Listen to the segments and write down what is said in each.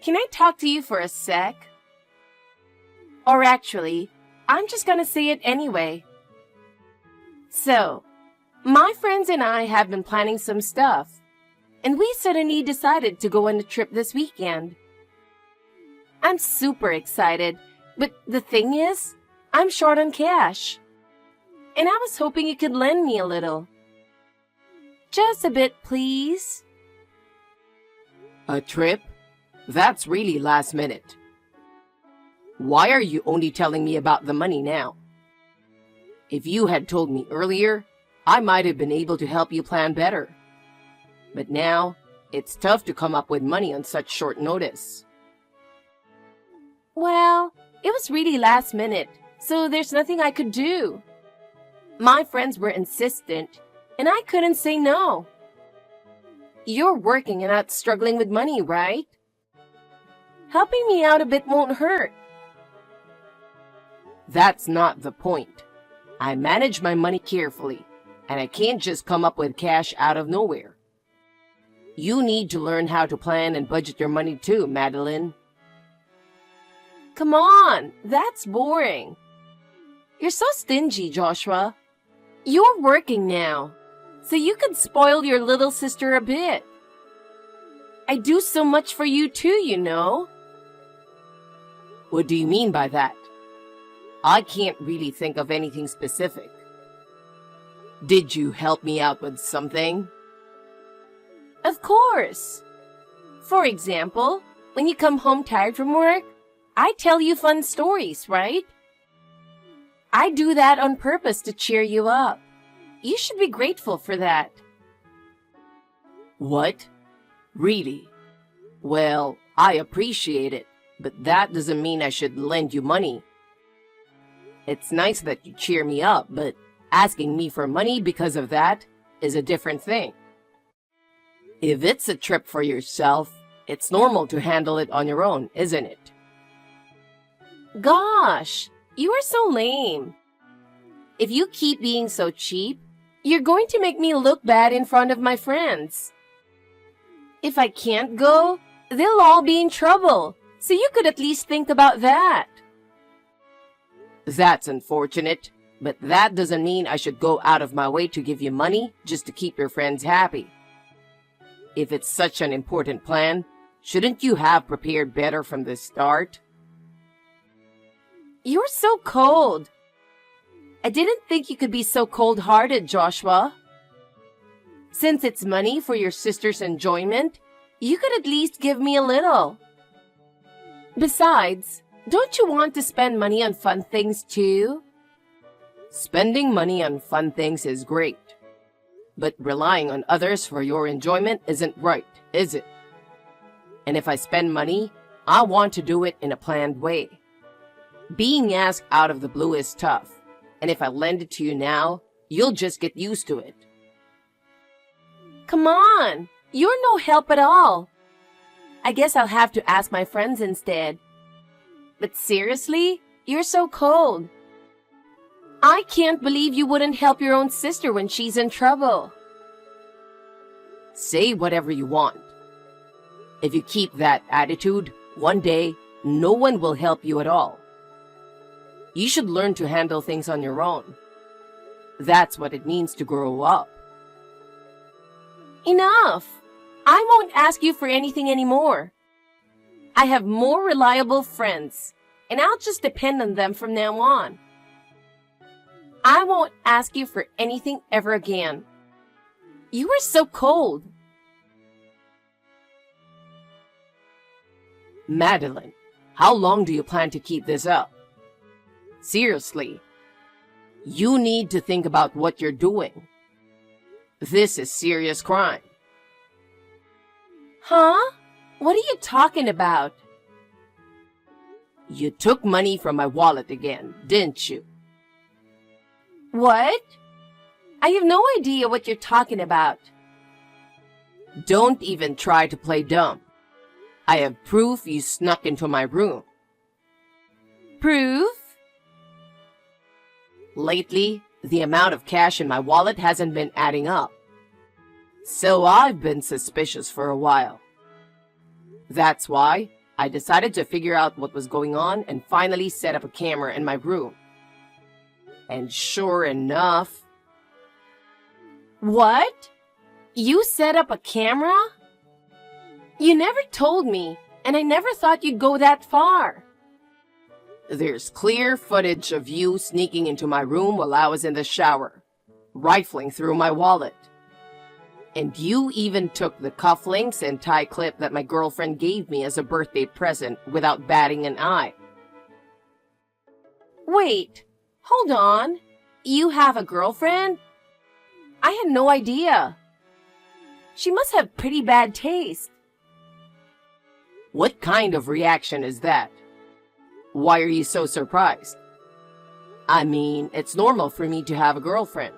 Can I talk to you for a sec? Or actually, I'm just gonna say it anyway. So, my friends and I have been planning some stuff, and we suddenly decided to go on a trip this weekend. I'm super excited, but the thing is, I'm short on cash. And I was hoping you could lend me a little. Just a bit, please. A trip? That's really last minute. Why are you only telling me about the money now? If you had told me earlier, I might have been able to help you plan better. But now, it's tough to come up with money on such short notice. Well, it was really last minute, so there's nothing I could do. My friends were insistent, and I couldn't say no. You're working and not struggling with money, right? Helping me out a bit won't hurt. That's not the point. I manage my money carefully, and I can't just come up with cash out of nowhere. You need to learn how to plan and budget your money too, Madeline. Come on, that's boring. You're so stingy, Joshua. You're working now, so you could spoil your little sister a bit. I do so much for you too, you know. What do you mean by that? I can't really think of anything specific. Did you help me out with something? Of course. For example, when you come home tired from work, I tell you fun stories, right? I do that on purpose to cheer you up. You should be grateful for that. What? Really? Well, I appreciate it, but that doesn't mean I should lend you money. It's nice that you cheer me up, but asking me for money because of that is a different thing. If it's a trip for yourself, it's normal to handle it on your own, isn't it? Gosh, you are so lame. If you keep being so cheap, you're going to make me look bad in front of my friends. If I can't go, they'll all be in trouble, so you could at least think about that. That's unfortunate, but that doesn't mean I should go out of my way to give you money just to keep your friends happy. If it's such an important plan, shouldn't you have prepared better from the start? You're so cold. I didn't think you could be so cold-hearted, Joshua. Since it's money for your sister's enjoyment, you could at least give me a little. Besides, don't you want to spend money on fun things too? Spending money on fun things is great, but relying on others for your enjoyment isn't right, is it? And if I spend money, I want to do it in a planned way. Being asked out of the blue is tough, and if I lend it to you now, you'll just get used to it. Come on, you're no help at all. I guess I'll have to ask my friends instead. But seriously, you're so cold. I can't believe you wouldn't help your own sister when she's in trouble. Say whatever you want. If you keep that attitude, one day, no one will help you at all. You should learn to handle things on your own. That's what it means to grow up. Enough! I won't ask you for anything anymore. I have more reliable friends, and I'll just depend on them from now on. I won't ask you for anything ever again. You are so cold. Madeline, how long do you plan to keep this up? Seriously, you need to think about what you're doing. This is serious crime. Huh? What are you talking about? You took money from my wallet again, didn't you? What? I have no idea what you're talking about. Don't even try to play dumb. I have proof you snuck into my room. Proof? Lately, the amount of cash in my wallet hasn't been adding up. So I've been suspicious for a while. That's why I decided to figure out what was going on and finally set up a camera in my room. And sure enough... What? You set up a camera? You never told me, and I never thought you'd go that far. There's clear footage of you sneaking into my room while I was in the shower, rifling through my wallet. And you even took the cufflinks and tie clip that my girlfriend gave me as a birthday present without batting an eye. Wait, hold on. You have a girlfriend? I had no idea. She must have pretty bad taste. What kind of reaction is that? Why are you so surprised? I mean, it's normal for me to have a girlfriend.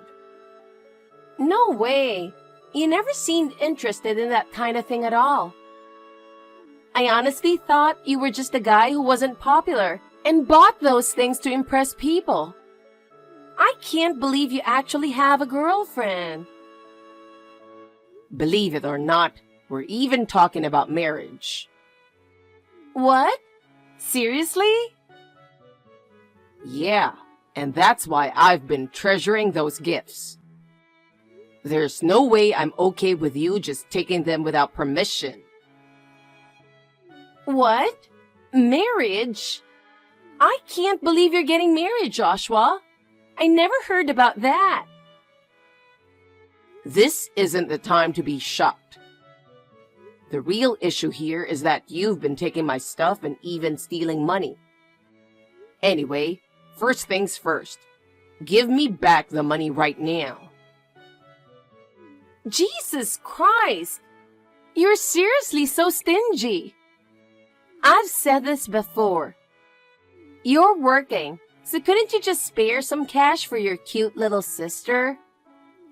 No way. You never seemed interested in that kind of thing at all. I honestly thought you were just a guy who wasn't popular and bought those things to impress people. I can't believe you actually have a girlfriend. Believe it or not, we're even talking about marriage. What? Seriously? Yeah, and that's why I've been treasuring those gifts. There's no way I'm okay with you just taking them without permission. What? Marriage? I can't believe you're getting married, Joshua. I never heard about that. This isn't the time to be shocked. The real issue here is that you've been taking my stuff and even stealing money. Anyway, first things first. Give me back the money right now. Jesus Christ! You're seriously so stingy. I've said this before. You're working, so couldn't you just spare some cash for your cute little sister?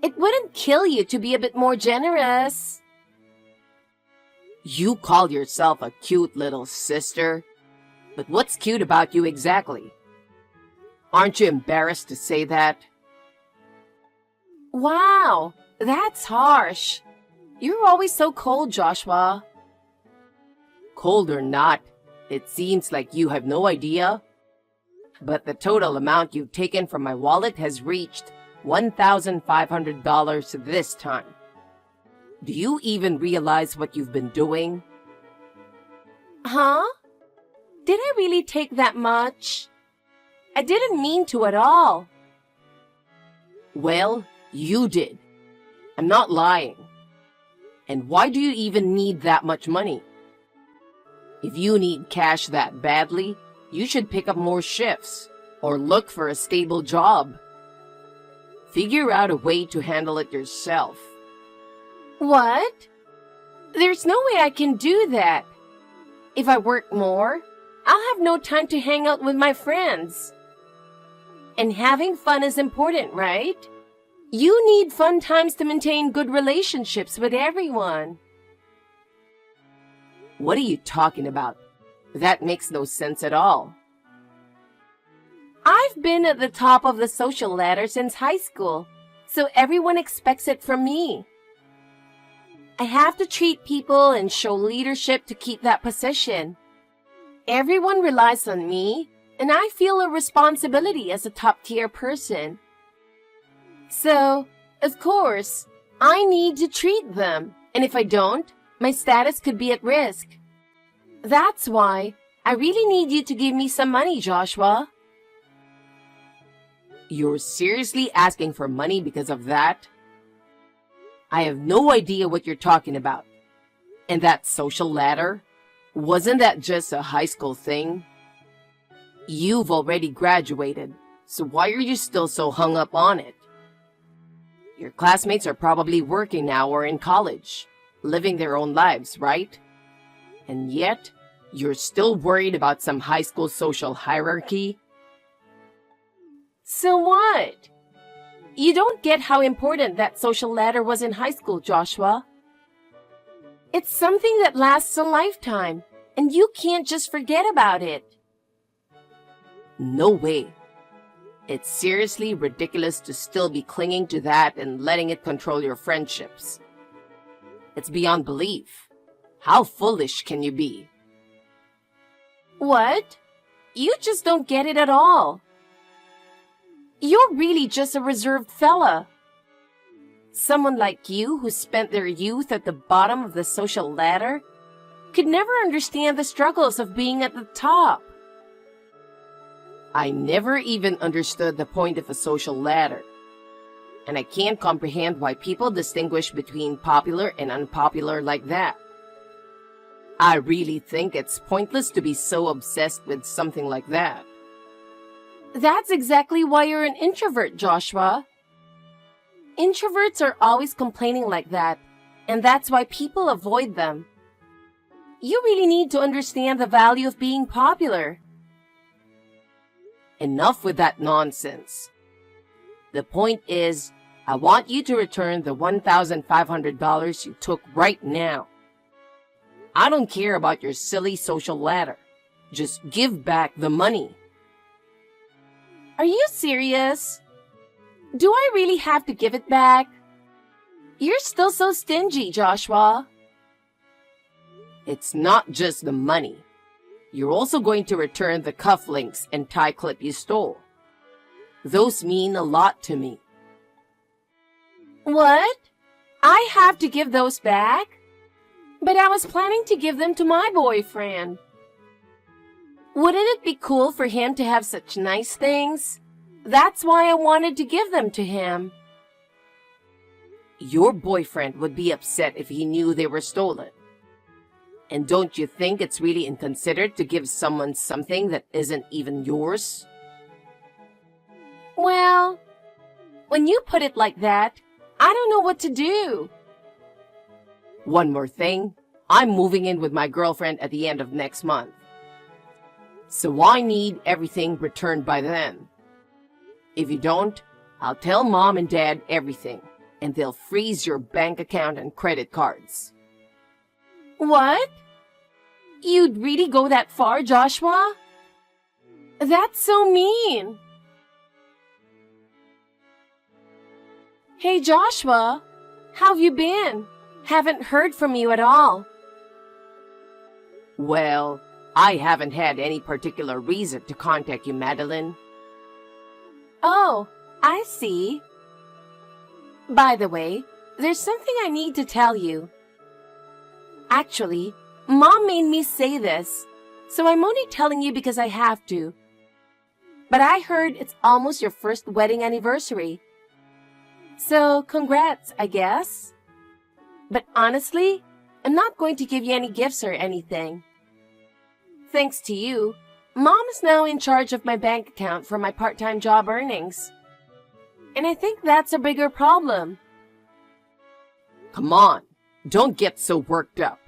It wouldn't kill you to be a bit more generous. You call yourself a cute little sister? But what's cute about you exactly? Aren't you embarrassed to say that? Wow, that's harsh. You're always so cold, Joshua. Cold or not, it seems like you have no idea. But the total amount you've taken from my wallet has reached $1,500 this time. Do you even realize what you've been doing? Huh? Did I really take that much? I didn't mean to at all. Well, you did. I'm not lying. And why do you even need that much money? If you need cash that badly, you should pick up more shifts or look for a stable job. Figure out a way to handle it yourself. What? There's no way I can do that. If I work more, I'll have no time to hang out with my friends. And having fun is important, right? You need fun times to maintain good relationships with everyone. What are you talking about? That makes no sense at all. I've been at the top of the social ladder since high school, so everyone expects it from me. I have to treat people and show leadership to keep that position. Everyone relies on me, and I feel a responsibility as a top-tier person. So, of course, I need to treat them, and if I don't, my status could be at risk. That's why I really need you to give me some money, Joshua. You're seriously asking for money because of that? I have no idea what you're talking about. And that social ladder? Wasn't that just a high school thing? You've already graduated, so why are you still so hung up on it? Your classmates are probably working now or in college, living their own lives, right? And yet, you're still worried about some high school social hierarchy? So what? You don't get how important that social ladder was in high school, Joshua. It's something that lasts a lifetime, and you can't just forget about it. No way. It's seriously ridiculous to still be clinging to that and letting it control your friendships. It's beyond belief. How foolish can you be? What? You just don't get it at all. You're really just a reserved fella. Someone like you who spent their youth at the bottom of the social ladder could never understand the struggles of being at the top. I never even understood the point of a social ladder. And I can't comprehend why people distinguish between popular and unpopular like that. I really think it's pointless to be so obsessed with something like that. That's exactly why you're an introvert, Joshua. Introverts are always complaining like that, and that's why people avoid them. You really need to understand the value of being popular. Enough with that nonsense. The point is, I want you to return the $1,500 you took right now. I don't care about your silly social ladder. Just give back the money. Are you serious? Do I really have to give it back? You're still so stingy, Joshua. It's not just the money. You're also going to return the cufflinks and tie clip you stole. Those mean a lot to me. What? I have to give those back? But I was planning to give them to my boyfriend. Wouldn't it be cool for him to have such nice things? That's why I wanted to give them to him. Your boyfriend would be upset if he knew they were stolen. And don't you think it's really inconsiderate to give someone something that isn't even yours? Well, when you put it like that, I don't know what to do. One more thing, I'm moving in with my girlfriend at the end of next month. So I need everything returned by then. If you don't, I'll tell Mom and Dad everything, and they'll freeze your bank account and credit cards. What? You'd really go that far, Joshua? That's so mean. Hey, Joshua, how have you been? Haven't heard from you at all. Well, I haven't had any particular reason to contact you, Madeline. Oh, I see. By the way, there's something I need to tell you. Actually, Mom made me say this, so I'm only telling you because I have to. But I heard it's almost your first wedding anniversary. So, congrats, I guess. But honestly, I'm not going to give you any gifts or anything. Thanks to you, Mom is now in charge of my bank account for my part-time job earnings. And I think that's a bigger problem. Come on, don't get so worked up.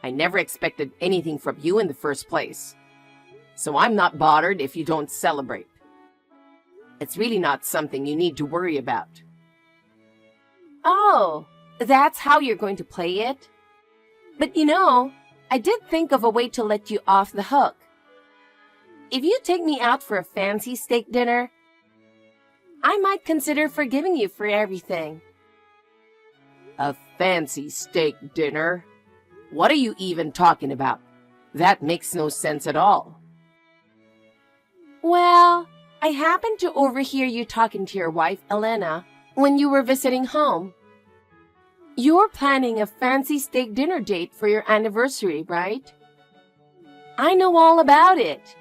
I never expected anything from you in the first place. So I'm not bothered if you don't celebrate. It's really not something you need to worry about. Oh, that's how you're going to play it? But you know, I did think of a way to let you off the hook. If you take me out for a fancy steak dinner, I might consider forgiving you for everything. A fancy steak dinner? What are you even talking about? That makes no sense at all. Well, I happened to overhear you talking to your wife, Elena, when you were visiting home. You're planning a fancy steak dinner date for your anniversary, right? I know all about it.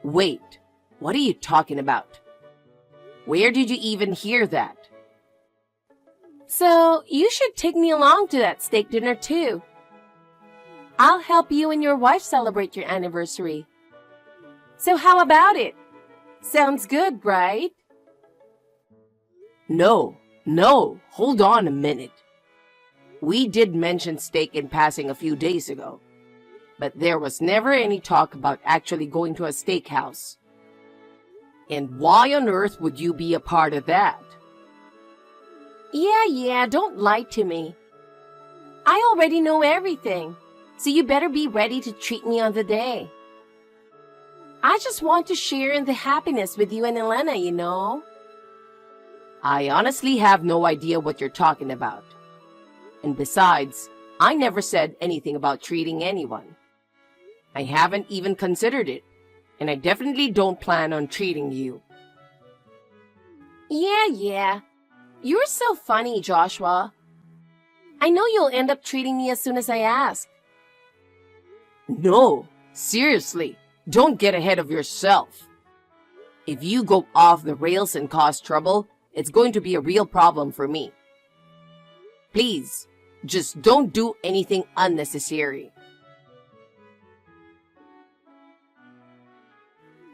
Wait, what are you talking about? Where did you even hear that? So, you should take me along to that steak dinner too. I'll help you and your wife celebrate your anniversary. So how about it? Sounds good, right? No, hold on a minute. We did mention steak in passing a few days ago, but there was never any talk about actually going to a steakhouse. And why on earth would you be a part of that? Yeah, don't lie to me. I already know everything, so you better be ready to treat me on the day. I just want to share in the happiness with you and Elena, you know. I honestly have no idea what you're talking about. And besides, I never said anything about treating anyone. I haven't even considered it, and I definitely don't plan on treating you. Yeah. You're so funny, Joshua. I know you'll end up treating me as soon as I ask. No, seriously, don't get ahead of yourself. If you go off the rails and cause trouble, it's going to be a real problem for me. Please, just don't do anything unnecessary.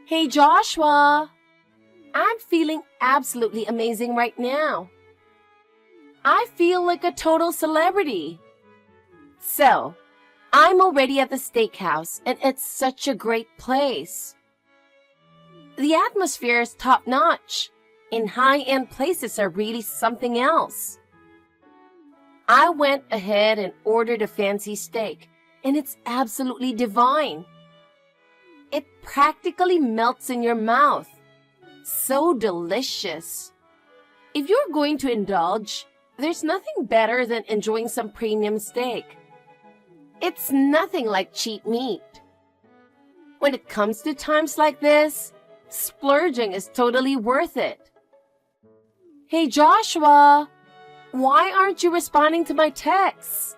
Hey, Joshua. I'm feeling absolutely amazing right now. I feel like a total celebrity. So, I'm already at the steakhouse, and it's such a great place. The atmosphere is top-notch, and high-end places are really something else. I went ahead and ordered a fancy steak, and it's absolutely divine. It practically melts in your mouth. So delicious. If you're going to indulge, there's nothing better than enjoying some premium steak. It's nothing like cheap meat. When it comes to times like this, splurging is totally worth it. Hey Joshua, why aren't you responding to my texts?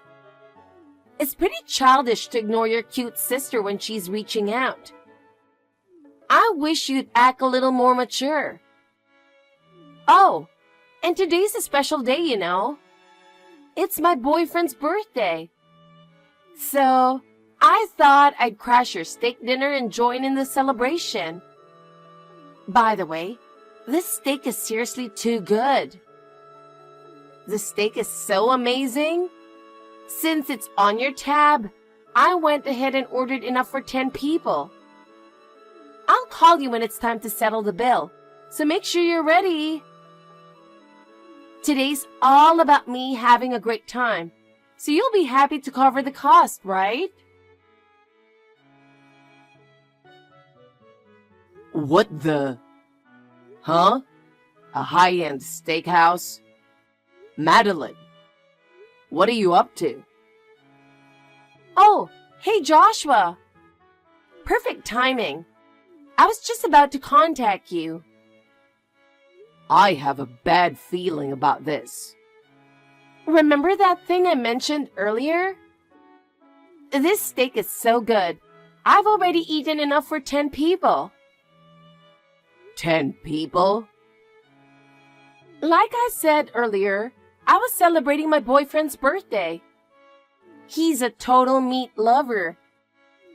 It's pretty childish to ignore your cute sister when she's reaching out. I wish you'd act a little more mature. Oh, and today's a special day, you know. It's my boyfriend's birthday. So, I thought I'd crash your steak dinner and join in the celebration. By the way, this steak is seriously too good. The steak is so amazing. Since it's on your tab, I went ahead and ordered enough for 10 people. I'll call you when it's time to settle the bill, so make sure you're ready. Today's all about me having a great time, so you'll be happy to cover the cost, right? What the? Huh? A high-end steakhouse? Madeline, what are you up to? Oh, hey Joshua. Perfect timing. I was just about to contact you. I have a bad feeling about this. Remember that thing I mentioned earlier? This steak is so good. I've already eaten enough for 10 people. 10 people? Like I said earlier, I was celebrating my boyfriend's birthday. He's a total meat lover,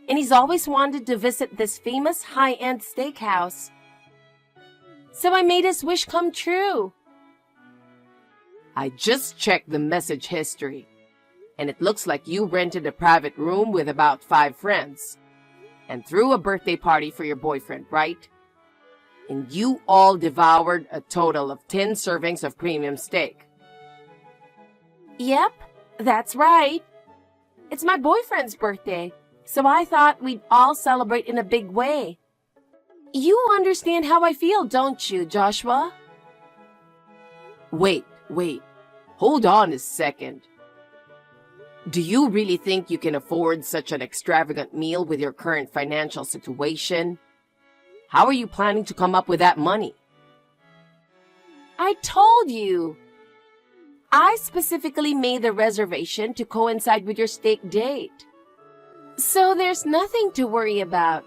and he's always wanted to visit this famous high-end steakhouse. So I made his wish come true. I just checked the message history, and it looks like you rented a private room with about 5 friends, and threw a birthday party for your boyfriend, right? And you all devoured a total of 10 servings of premium steak. Yep, that's right. It's my boyfriend's birthday, so I thought we'd all celebrate in a big way. You understand how I feel, don't you, Joshua? Wait. Hold on a second. Do you really think you can afford such an extravagant meal with your current financial situation? How are you planning to come up with that money? I told you. I specifically made the reservation to coincide with your steak date. So there's nothing to worry about.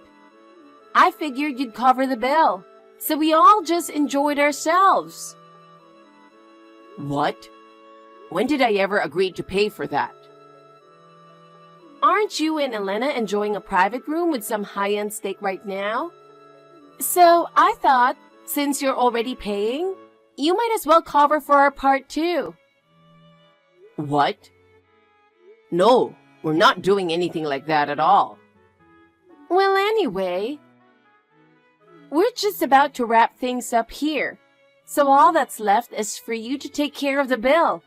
I figured you'd cover the bill, so we all just enjoyed ourselves. What? When did I ever agree to pay for that? Aren't you and Elena enjoying a private room with some high-end steak right now? So I thought, since you're already paying, you might as well cover for our part too. What? No, we're not doing anything like that at all. Well, anyway, we're just about to wrap things up here, so all that's left is for you to take care of the bill.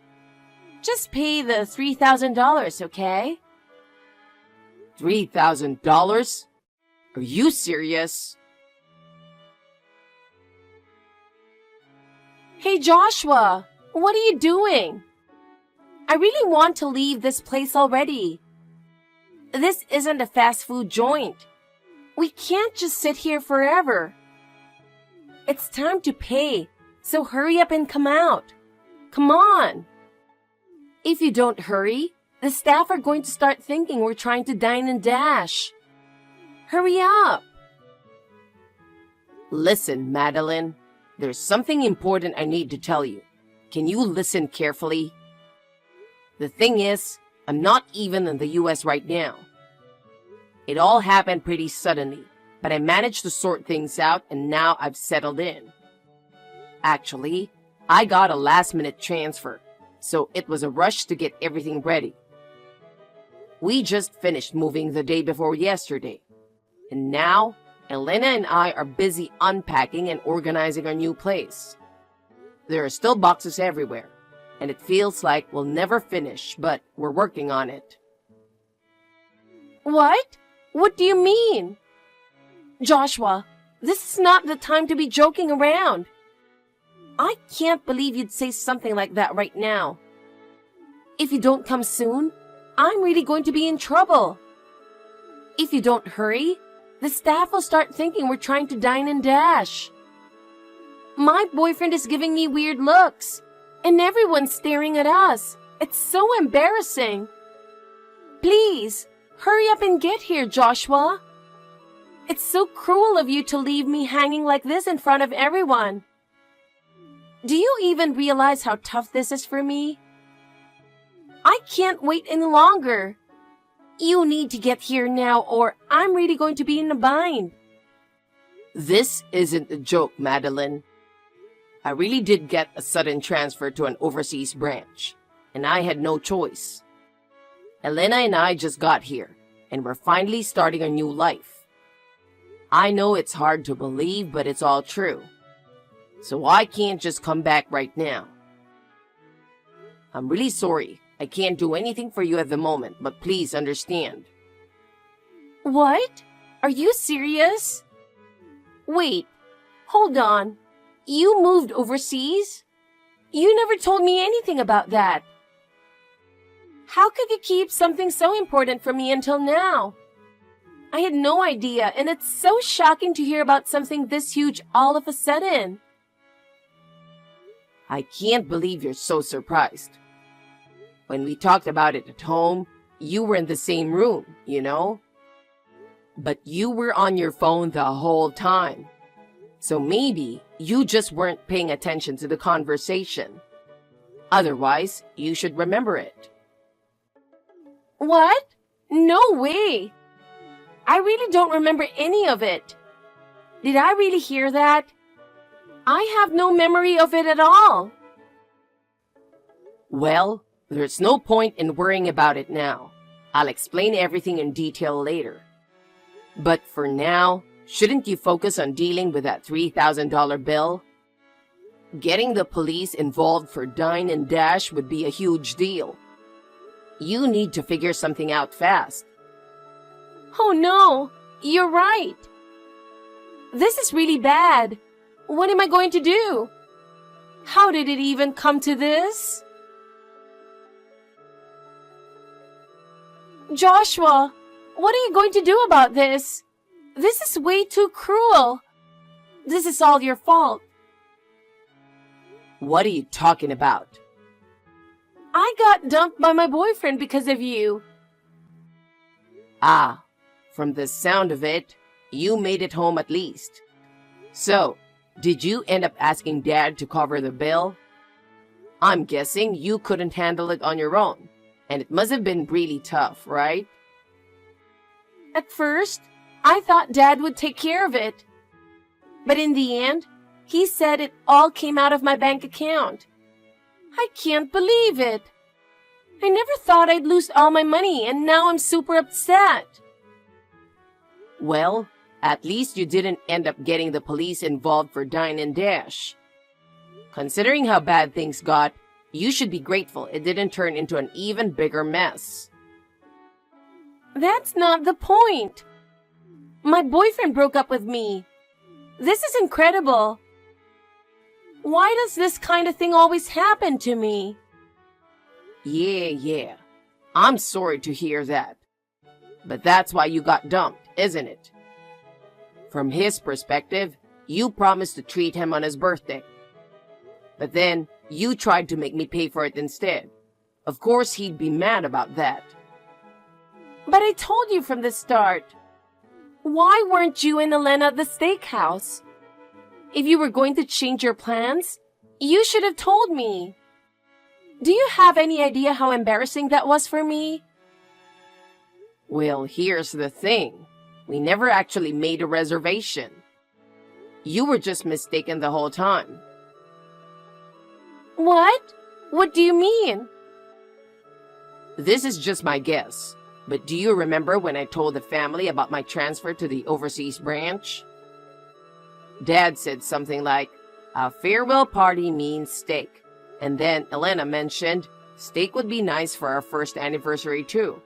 Just pay the $3,000, okay? $3,000? Are you serious? Hey, Joshua, what are you doing? I really want to leave this place already. This isn't a fast food joint. We can't just sit here forever. It's time to pay, so hurry up and come out. Come on. If you don't hurry, the staff are going to start thinking we're trying to dine and dash. Hurry up. Listen, Madeline, there's something important I need to tell you. Can you listen carefully? The thing is, I'm not even in the US right now. It all happened pretty suddenly, but I managed to sort things out and now I've settled in. Actually, I got a last-minute transfer, so it was a rush to get everything ready. We just finished moving the day before yesterday, and now Elena and I are busy unpacking and organizing our new place. There are still boxes everywhere, and it feels like we'll never finish, but we're working on it. What? What do you mean? Joshua, this is not the time to be joking around. I can't believe you'd say something like that right now. If you don't come soon, I'm really going to be in trouble. If you don't hurry, the staff will start thinking we're trying to dine and dash. My boyfriend is giving me weird looks, and everyone's staring at us. It's so embarrassing. Please, hurry up and get here, Joshua. It's so cruel of you to leave me hanging like this in front of everyone. Do you even realize how tough this is for me? I can't wait any longer. You need to get here now or I'm really going to be in a bind. This isn't a joke, Madeline. I really did get a sudden transfer to an overseas branch, and I had no choice. Elena and I just got here, and we're finally starting a new life. I know it's hard to believe, but it's all true. So I can't just come back right now. I'm really sorry. I can't do anything for you at the moment, but please understand. What? Are you serious? Wait, hold on. You moved overseas? You never told me anything about that. How could you keep something so important from me until now? I had no idea, and it's so shocking to hear about something this huge all of a sudden. I can't believe you're so surprised. When we talked about it at home, you were in the same room, you know? But you were on your phone the whole time. So maybe you just weren't paying attention to the conversation. Otherwise, you should remember it. What? No way! I really don't remember any of it. Did I really hear that? I have no memory of it at all. Well, there's no point in worrying about it now. I'll explain everything in detail later. But for now, shouldn't you focus on dealing with that $3,000 bill? Getting the police involved for Dine and Dash would be a huge deal. You need to figure something out fast. Oh no, you're right. This is really bad. What am I going to do? How did it even come to this? Joshua, what are you going to do about this? This is way too cruel. This is all your fault. What are you talking about? I got dumped by my boyfriend because of you. Ah, from the sound of it, you made it home at least. So, did you end up asking Dad to cover the bill? I'm guessing you couldn't handle it on your own, and it must have been really tough, right? At first, I thought Dad would take care of it. But in the end, he said it all came out of my bank account. I can't believe it. I never thought I'd lose all my money, and now I'm super upset. Well, at least you didn't end up getting the police involved for Dine and Dash. Considering how bad things got, you should be grateful it didn't turn into an even bigger mess. That's not the point. My boyfriend broke up with me. This is incredible. Why does this kind of thing always happen to me? Yeah. I'm sorry to hear that. But that's why you got dumped, isn't it? From his perspective, you promised to treat him on his birthday. But then, you tried to make me pay for it instead. Of course he'd be mad about that. But I told you from the start. Why weren't you and Elena at the steakhouse? If you were going to change your plans, you should have told me. Do you have any idea how embarrassing that was for me? Well, here's the thing. We never actually made a reservation. You were just mistaken the whole time. What? What do you mean? This is just my guess, but do you remember when I told the family about my transfer to the overseas branch? Dad said something like, a farewell party means steak, and then Elena mentioned steak would be nice for our first anniversary too.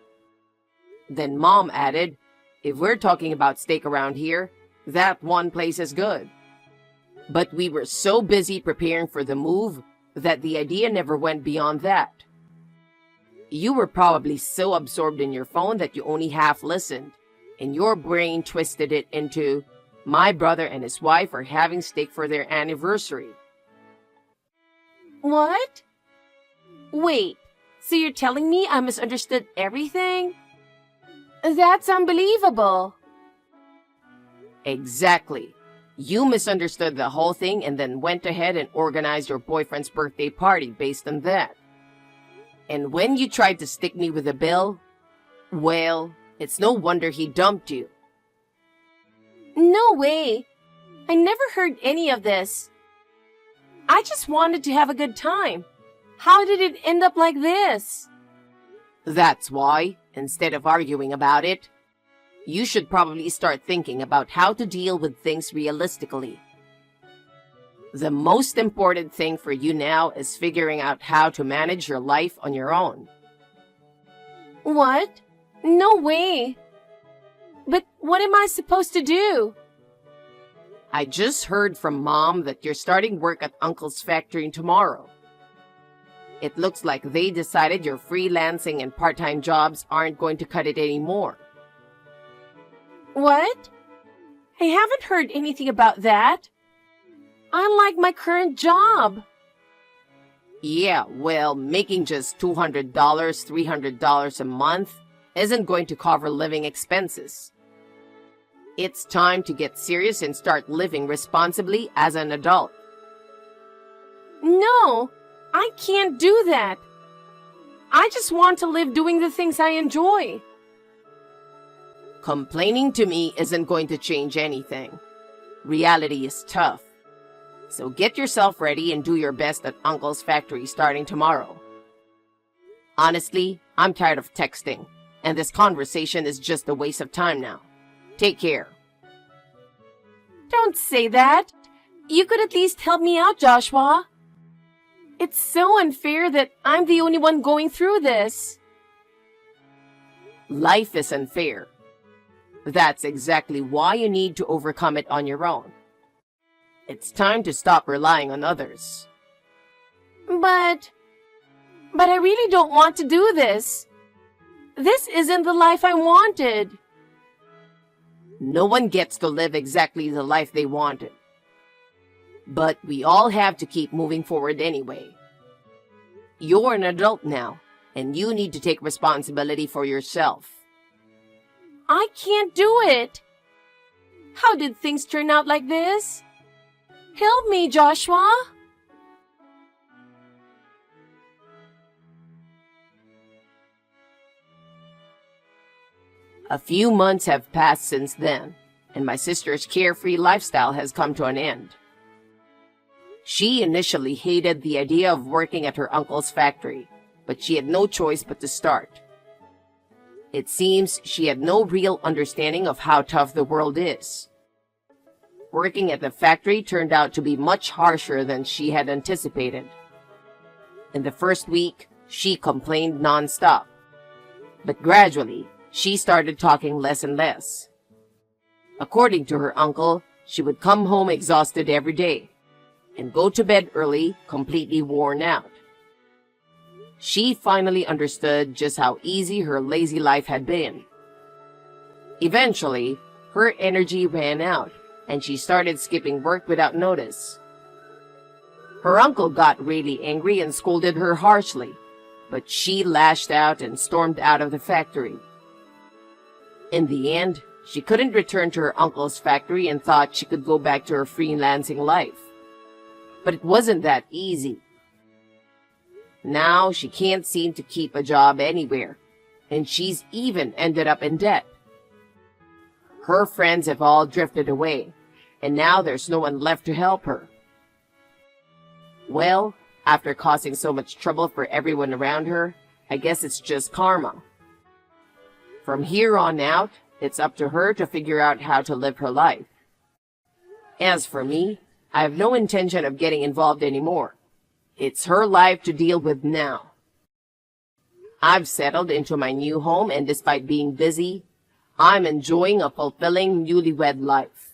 Then Mom added, if we're talking about steak around here, that one place is good. But we were so busy preparing for the move that the idea never went beyond that. You were probably so absorbed in your phone that you only half listened, and your brain twisted it into, my brother and his wife are having steak for their anniversary. What? Wait, so you're telling me I misunderstood everything? That's unbelievable. Exactly. You misunderstood the whole thing and then went ahead and organized your boyfriend's birthday party based on that. And when you tried to stick me with a bill, well, it's no wonder he dumped you. No way. I never heard any of this. I just wanted to have a good time. How did it end up like this? That's why, instead of arguing about it, you should probably start thinking about how to deal with things realistically. The most important thing for you now is figuring out how to manage your life on your own. What? No way. But what am I supposed to do? I just heard from Mom that you're starting work at Uncle's factory tomorrow. It looks like they decided your freelancing and part-time jobs aren't going to cut it anymore. What? I haven't heard anything about that. I like my current job. Yeah, well, making just $200, $300 a month isn't going to cover living expenses. It's time to get serious and start living responsibly as an adult. No, I can't do that. I just want to live doing the things I enjoy. Complaining to me isn't going to change anything. Reality is tough. So get yourself ready and do your best at Uncle's factory starting tomorrow. Honestly, I'm tired of texting, and this conversation is just a waste of time now. Take care. Don't say that. You could at least help me out, Joshua. It's so unfair that I'm the only one going through this. Life is unfair. That's exactly why you need to overcome it on your own. It's time to stop relying on others. But I really don't want to do this. This isn't the life I wanted. No one gets to live exactly the life they wanted. But we all have to keep moving forward anyway. You're an adult now, and you need to take responsibility for yourself. I can't do it. How did things turn out like this? Help me, Joshua. A few months have passed since then, and my sister's carefree lifestyle has come to an end. She initially hated the idea of working at her uncle's factory, but she had no choice but to start. It seems she had no real understanding of how tough the world is. Working at the factory turned out to be much harsher than she had anticipated. In the first week, she complained nonstop. But gradually, she started talking less and less. According to her uncle, she would come home exhausted every day and go to bed early, completely worn out. She finally understood just how easy her lazy life had been. Eventually, her energy ran out, and she started skipping work without notice. Her uncle got really angry and scolded her harshly, but she lashed out and stormed out of the factory. In the end, she couldn't return to her uncle's factory and thought she could go back to her freelancing life. But it wasn't that easy. Now she can't seem to keep a job anywhere, and she's even ended up in debt. Her friends have all drifted away, and now there's no one left to help her. Well, after causing so much trouble for everyone around her, I guess it's just karma. From here on out, it's up to her to figure out how to live her life. As for me, I have no intention of getting involved anymore. It's her life to deal with now. I've settled into my new home, and despite being busy, I'm enjoying a fulfilling newlywed life.